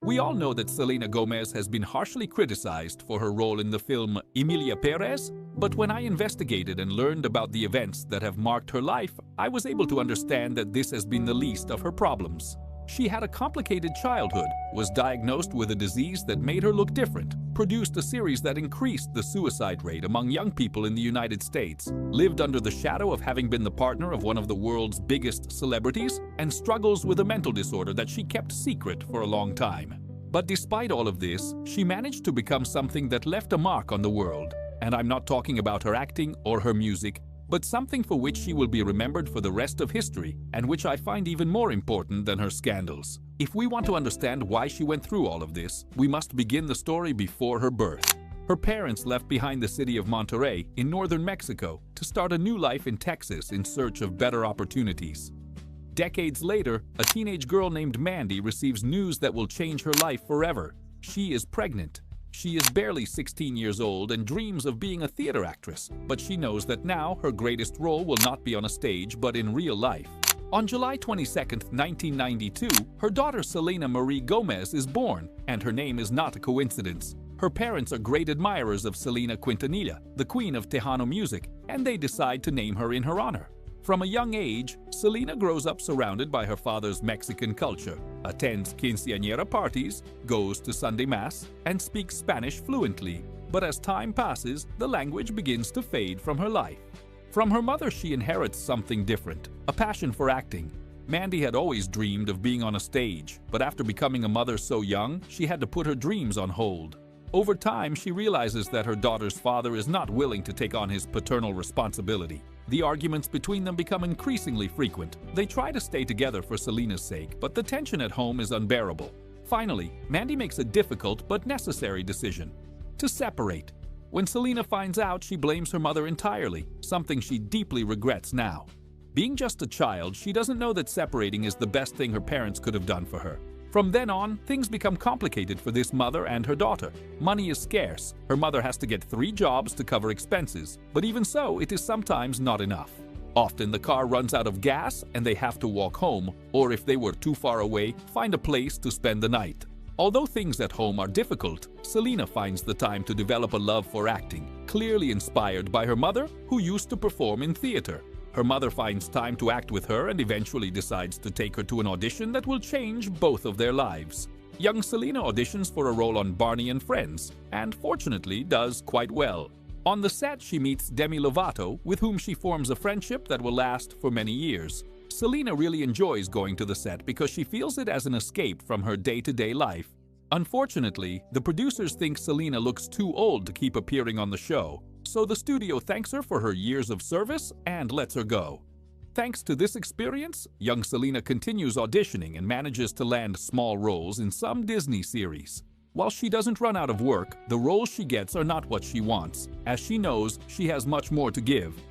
We all know that Selena Gomez has been harshly criticized for her role in the film Emilia Perez, but when I investigated and learned about the events that have marked her life, I was able to understand that this has been the least of her problems. She had a complicated childhood, was diagnosed with a disease that made her look different, produced a series that increased the suicide rate among young people in the United States, lived under the shadow of having been the partner of one of the world's biggest celebrities, and struggles with a mental disorder that she kept secret for a long time. But despite all of this, she managed to become something that left a mark on the world. And I'm not talking about her acting or her music, but something for which she will be remembered for the rest of history, and which I find even more important than her scandals. If we want to understand why she went through all of this, we must begin the story before her birth. Her parents left behind the city of Monterrey in northern Mexico to start a new life in Texas in search of better opportunities. Decades later, a teenage girl named Mandy receives news that will change her life forever. She is pregnant. She is barely 16 years old and dreams of being a theater actress, but she knows that now her greatest role will not be on a stage but in real life. On July 22, 1992, her daughter Selena Marie Gomez is born, and her name is not a coincidence. Her parents are great admirers of Selena Quintanilla, the queen of Tejano music, and they decide to name her in her honor. From a young age, Selena grows up surrounded by her father's Mexican culture, attends quinceañera parties, goes to Sunday Mass, and speaks Spanish fluently. But as time passes, the language begins to fade from her life. From her mother, she inherits something different, a passion for acting. Mandy had always dreamed of being on a stage, but after becoming a mother so young, she had to put her dreams on hold. Over time, she realizes that her daughter's father is not willing to take on his paternal responsibility. The arguments between them become increasingly frequent. They try to stay together for Selena's sake, but the tension at home is unbearable. Finally, Mandy makes a difficult but necessary decision: to separate. When Selena finds out, she blames her mother entirely, something she deeply regrets now. Being just a child, she doesn't know that separating is the best thing her parents could have done for her. From then on, things become complicated for this mother and her daughter. Money is scarce. Her mother has to get 3 jobs to cover expenses, but even so, it is sometimes not enough. Often the car runs out of gas and they have to walk home, or if they were too far away, find a place to spend the night. Although things at home are difficult, Selena finds the time to develop a love for acting, clearly inspired by her mother, who used to perform in theater. Her mother finds time to act with her and eventually decides to take her to an audition that will change both of their lives. Young Selena auditions for a role on Barney and Friends, and fortunately does quite well. On the set, she meets Demi Lovato, with whom she forms a friendship that will last for many years. Selena really enjoys going to the set because she feels it as an escape from her day-to-day life. Unfortunately, the producers think Selena looks too old to keep appearing on the show, so the studio thanks her for her years of service and lets her go. Thanks to this experience, young Selena continues auditioning and manages to land small roles in some Disney series. While she doesn't run out of work, the roles she gets are not what she wants, as she knows she has much more to give.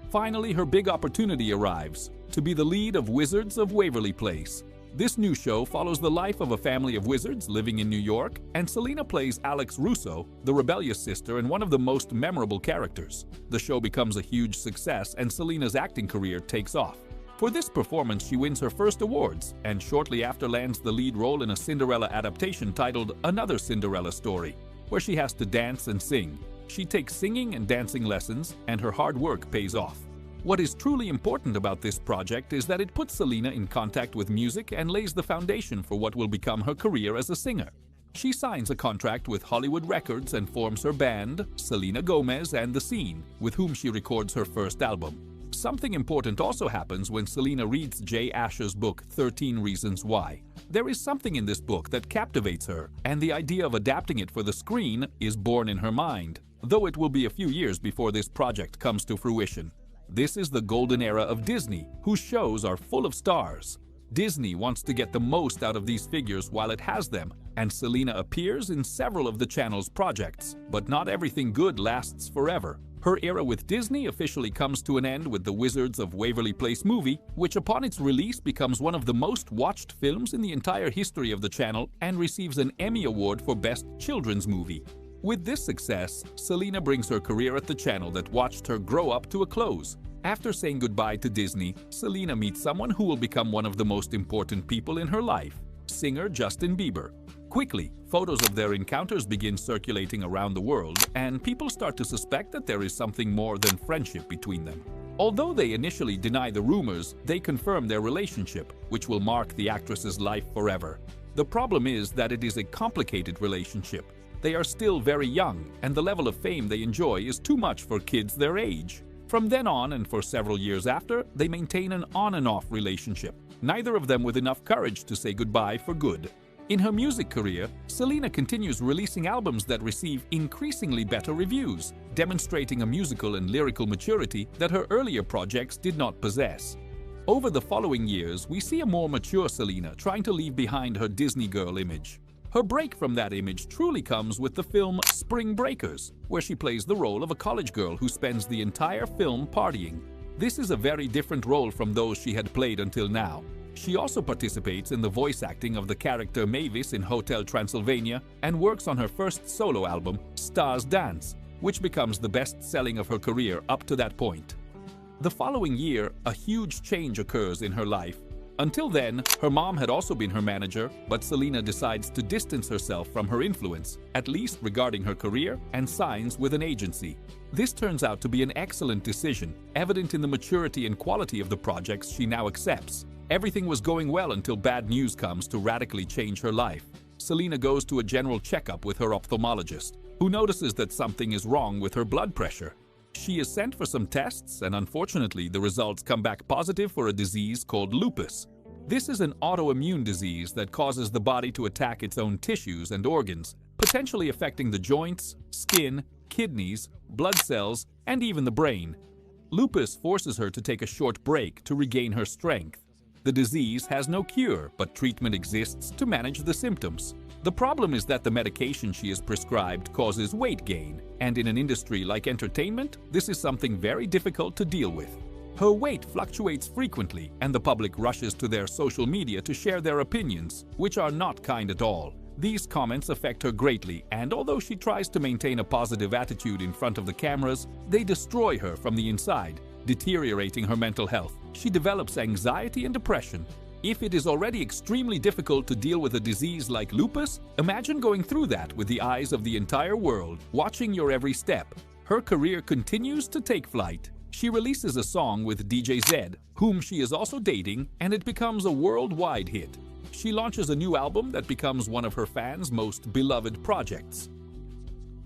Finally, her big opportunity arrives: to be the lead of Wizards of Waverly Place. This new show follows the life of a family of wizards living in New York, and Selena plays Alex Russo, the rebellious sister and one of the most memorable characters. The show becomes a huge success, and Selena's acting career takes off. For this performance, she wins her first awards, and shortly after lands the lead role in a Cinderella adaptation titled Another Cinderella Story, where she has to dance and sing. She takes singing and dancing lessons, and her hard work pays off. What is truly important about this project is that it puts Selena in contact with music and lays the foundation for what will become her career as a singer. She signs a contract with Hollywood Records and forms her band, Selena Gomez and The Scene, with whom she records her first album. Something important also happens when Selena reads Jay Asher's book 13 Reasons Why. There is something in this book that captivates her, and the idea of adapting it for the screen is born in her mind, though it will be a few years before this project comes to fruition. This is the golden era of Disney, whose shows are full of stars. Disney wants to get the most out of these figures while it has them, and Selena appears in several of the channel's projects. But not everything good lasts forever. Her era with Disney officially comes to an end with the Wizards of Waverly Place movie, which upon its release becomes one of the most watched films in the entire history of the channel and receives an Emmy Award for Best Children's Movie. With this success, Selena brings her career at the channel that watched her grow up to a close. After saying goodbye to Disney, Selena meets someone who will become one of the most important people in her life: singer Justin Bieber. Quickly, photos of their encounters begin circulating around the world, and people start to suspect that there is something more than friendship between them. Although they initially deny the rumors, they confirm their relationship, which will mark the actress's life forever. The problem is that it is a complicated relationship. They are still very young, and the level of fame they enjoy is too much for kids their age. From then on, and for several years after, they maintain an on and off relationship, neither of them with enough courage to say goodbye for good. In her music career, Selena continues releasing albums that receive increasingly better reviews, demonstrating a musical and lyrical maturity that her earlier projects did not possess. Over the following years, we see a more mature Selena trying to leave behind her Disney girl image. Her break from that image truly comes with the film Spring Breakers, where she plays the role of a college girl who spends the entire film partying. This is a very different role from those she had played until now. She also participates in the voice acting of the character Mavis in Hotel Transylvania and works on her first solo album, Stars Dance, which becomes the best-selling of her career up to that point. The following year, a huge change occurs in her life. Until then, her mom had also been her manager, but Selena decides to distance herself from her influence, at least regarding her career, and signs with an agency. This turns out to be an excellent decision, evident in the maturity and quality of the projects she now accepts. Everything was going well until bad news comes to radically change her life. Selena goes to a general checkup with her ophthalmologist, who notices that something is wrong with her blood pressure. She is sent for some tests, and unfortunately, the results come back positive for a disease called lupus. This is an autoimmune disease that causes the body to attack its own tissues and organs, potentially affecting the joints, skin, kidneys, blood cells, and even the brain. Lupus forces her to take a short break to regain her strength. The disease has no cure, but treatment exists to manage the symptoms. The problem is that the medication she is prescribed causes weight gain, and in an industry like entertainment, this is something very difficult to deal with. Her weight fluctuates frequently, and the public rushes to their social media to share their opinions, which are not kind at all. These comments affect her greatly, and although she tries to maintain a positive attitude in front of the cameras, they destroy her from the inside, deteriorating her mental health. She develops anxiety and depression. If it is already extremely difficult to deal with a disease like lupus, imagine going through that with the eyes of the entire world, watching your every step. Her career continues to take flight. She releases a song with DJ Zed, whom she is also dating, and it becomes a worldwide hit. She launches a new album that becomes one of her fans' most beloved projects.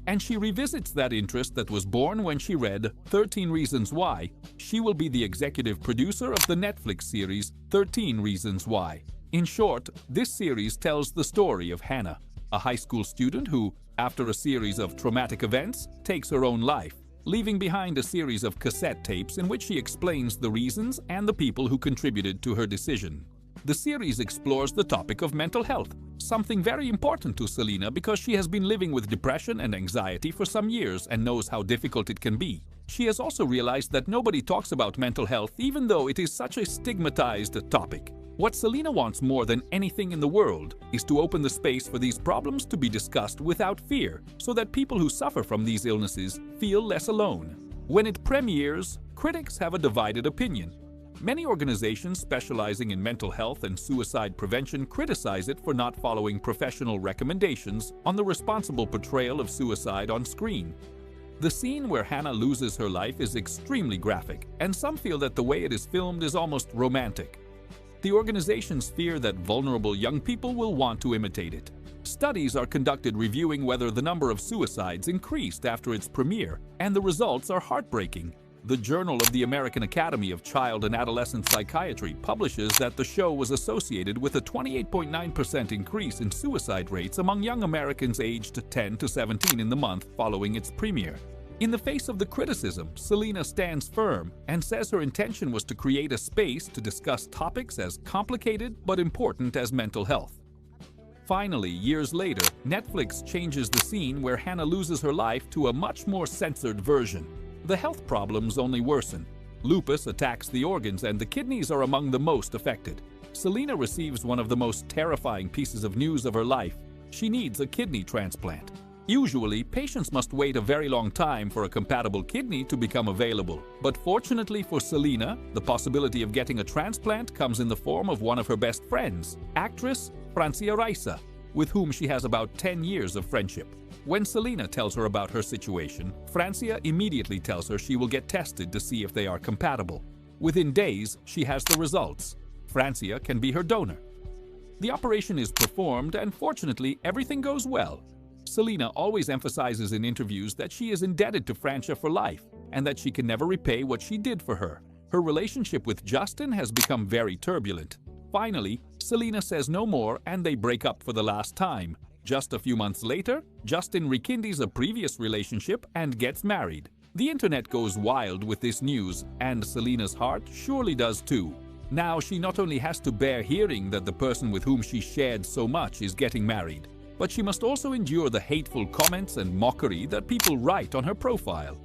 And she revisits that interest that was born when she read 13 Reasons Why. She will be the executive producer of the Netflix series 13 Reasons Why. In short, this series tells the story of Hannah, a high school student who, after a series of traumatic events, takes her own life, leaving behind a series of cassette tapes in which she explains the reasons and the people who contributed to her decision. The series explores the topic of mental health, something very important to Selena because she has been living with depression and anxiety for some years and knows how difficult it can be. She has also realized that nobody talks about mental health even though it is such a stigmatized topic. What Selena wants more than anything in the world is to open the space for these problems to be discussed without fear, so that people who suffer from these illnesses feel less alone. When it premieres, critics have a divided opinion. Many organizations specializing in mental health and suicide prevention criticize it for not following professional recommendations on the responsible portrayal of suicide on screen. The scene where Hannah loses her life is extremely graphic, and some feel that the way it is filmed is almost romantic. The organizations fear that vulnerable young people will want to imitate it. Studies are conducted reviewing whether the number of suicides increased after its premiere, and the results are heartbreaking. The Journal of the American Academy of Child and Adolescent Psychiatry publishes that the show was associated with a 28.9% increase in suicide rates among young Americans aged 10 to 17 in the month following its premiere. In the face of the criticism, Selena stands firm and says her intention was to create a space to discuss topics as complicated but important as mental health. Finally, years later, Netflix changes the scene where Hannah loses her life to a much more censored version. The health problems only worsen. Lupus attacks the organs and the kidneys are among the most affected. Selena receives one of the most terrifying pieces of news of her life. She needs a kidney transplant. Usually, patients must wait a very long time for a compatible kidney to become available. But fortunately for Selena, the possibility of getting a transplant comes in the form of one of her best friends, actress Francia Raisa. with whom she has about 10 years of friendship. When Selena tells her about her situation, Francia immediately tells her she will get tested to see if they are compatible. Within days, she has the results. Francia can be her donor. The operation is performed, and fortunately, everything goes well. Selena always emphasizes in interviews that she is indebted to Francia for life, and that she can never repay what she did for her. Her relationship with Justin has become very turbulent. Finally, Selena says no more and they break up for the last time. Just a few months later, Justin rekindles a previous relationship and gets married. The internet goes wild with this news, and Selena's heart surely does too. Now she not only has to bear hearing that the person with whom she shared so much is getting married, but she must also endure the hateful comments and mockery that people write on her profile.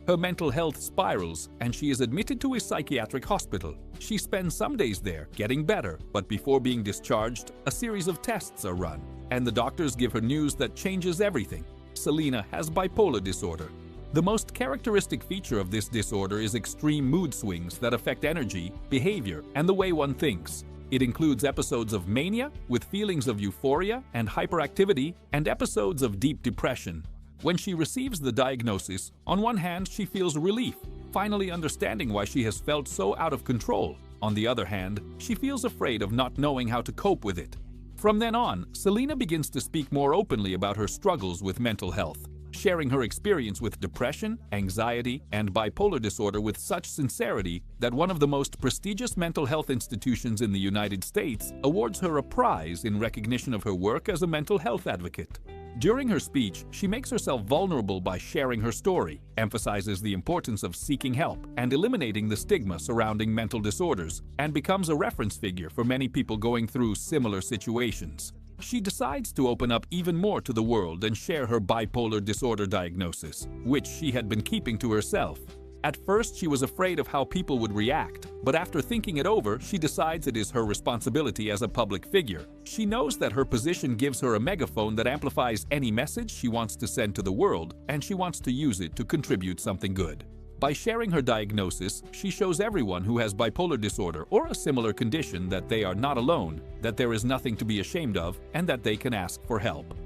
Her mental health spirals, and she is admitted to a psychiatric hospital. She spends some days there, getting better, but before being discharged, a series of tests are run, and the doctors give her news that changes everything. Selena has bipolar disorder. The most characteristic feature of this disorder is extreme mood swings that affect energy, behavior, and the way one thinks. It includes episodes of mania, with feelings of euphoria and hyperactivity, and episodes of deep depression. When she receives the diagnosis, on one hand she feels relief, finally understanding why she has felt so out of control. On the other hand, she feels afraid of not knowing how to cope with it. From then on, Selena begins to speak more openly about her struggles with mental health, sharing her experience with depression, anxiety, and bipolar disorder with such sincerity that one of the most prestigious mental health institutions in the United States awards her a prize in recognition of her work as a mental health advocate. During her speech, she makes herself vulnerable by sharing her story, emphasizes the importance of seeking help and eliminating the stigma surrounding mental disorders, and becomes a reference figure for many people going through similar situations. She decides to open up even more to the world and share her bipolar disorder diagnosis, which she had been keeping to herself. At first, she was afraid of how people would react, but after thinking it over, she decides it is her responsibility as a public figure. She knows that her position gives her a megaphone that amplifies any message she wants to send to the world, and she wants to use it to contribute something good. By sharing her diagnosis, she shows everyone who has bipolar disorder or a similar condition that they are not alone, that there is nothing to be ashamed of, and that they can ask for help.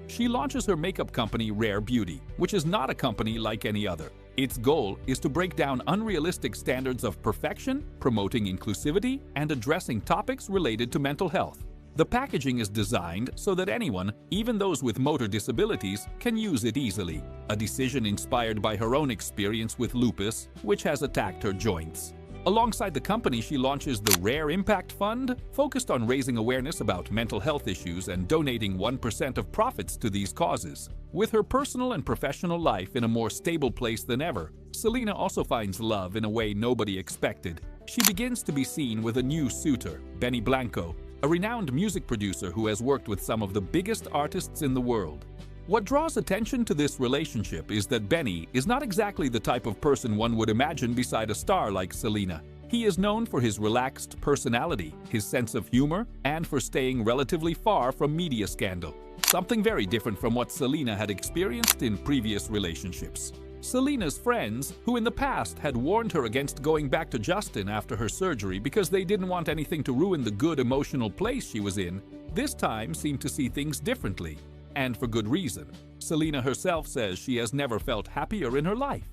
She launches her makeup company Rare Beauty, which is not a company like any other. Its goal is to break down unrealistic standards of perfection, promoting inclusivity, and addressing topics related to mental health. The packaging is designed so that anyone, even those with motor disabilities, can use it easily, a decision inspired by her own experience with lupus, which has attacked her joints. Alongside the company, she launches the Rare Impact Fund, focused on raising awareness about mental health issues and donating 1% of profits to these causes. With her personal and professional life in a more stable place than ever, Selena also finds love in a way nobody expected. She begins to be seen with a new suitor, Benny Blanco, a renowned music producer who has worked with some of the biggest artists in the world. What draws attention to this relationship is that Benny is not exactly the type of person one would imagine beside a star like Selena. He is known for his relaxed personality, his sense of humor, and for staying relatively far from media scandal. Something very different from what Selena had experienced in previous relationships. Selena's friends, who in the past had warned her against going back to Justin after her surgery because they didn't want anything to ruin the good emotional place she was in, this time seemed to see things differently. And for good reason. Selena herself says she has never felt happier in her life.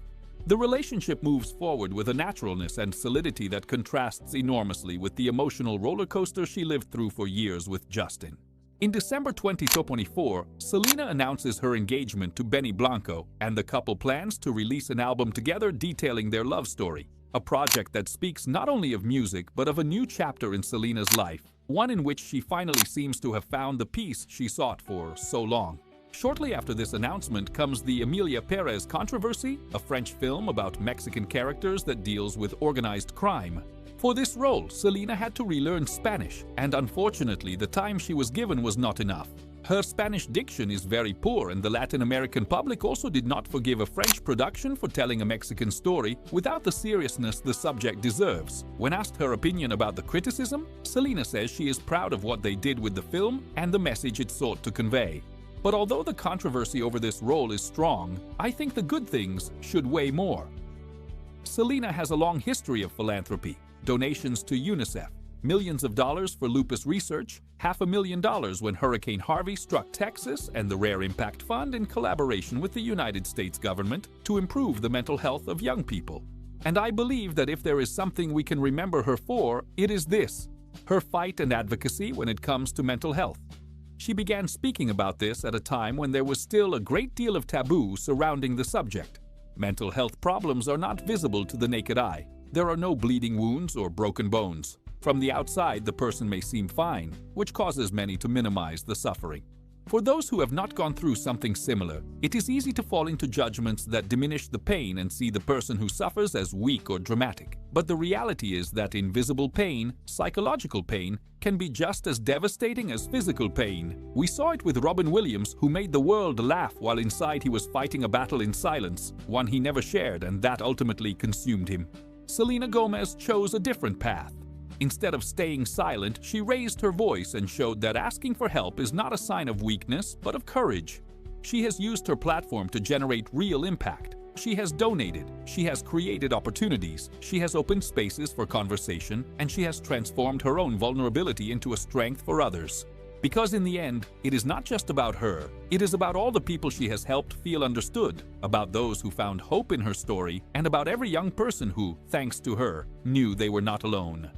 The relationship moves forward with a naturalness and solidity that contrasts enormously with the emotional roller coaster she lived through for years with Justin. In December 2024, Selena announces her engagement to Benny Blanco, and the couple plans to release an album together detailing their love story, a project that speaks not only of music but of a new chapter in Selena's life, one in which she finally seems to have found the peace she sought for so long. Shortly after this announcement comes the Emilia Perez controversy, a French film about Mexican characters that deals with organized crime. For this role, Selena had to relearn Spanish, and unfortunately the time she was given was not enough. Her Spanish diction is very poor, and the Latin American public also did not forgive a French production for telling a Mexican story without the seriousness the subject deserves. When asked her opinion about the criticism, Selena says she is proud of what they did with the film and the message it sought to convey. But although the controversy over this role is strong, I think the good things should weigh more. Selena has a long history of philanthropy, donations to UNICEF, millions of dollars for lupus research, $500,000 when Hurricane Harvey struck Texas, and the Rare Impact Fund in collaboration with the United States government to improve the mental health of young people. And I believe that if there is something we can remember her for, it is this: her fight and advocacy when it comes to mental health. She began speaking about this at a time when there was still a great deal of taboo surrounding the subject. Mental health problems are not visible to the naked eye. There are no bleeding wounds or broken bones. From the outside, the person may seem fine, which causes many to minimize the suffering. For those who have not gone through something similar, it is easy to fall into judgments that diminish the pain and see the person who suffers as weak or dramatic. But the reality is that invisible pain, psychological pain, can be just as devastating as physical pain. We saw it with Robin Williams, who made the world laugh while inside he was fighting a battle in silence, one he never shared, and that ultimately consumed him. Selena Gomez chose a different path. Instead of staying silent, she raised her voice and showed that asking for help is not a sign of weakness, but of courage. She has used her platform to generate real impact. She has donated, she has created opportunities, she has opened spaces for conversation, and she has transformed her own vulnerability into a strength for others. Because in the end, it is not just about her, it is about all the people she has helped feel understood, about those who found hope in her story, and about every young person who, thanks to her, knew they were not alone.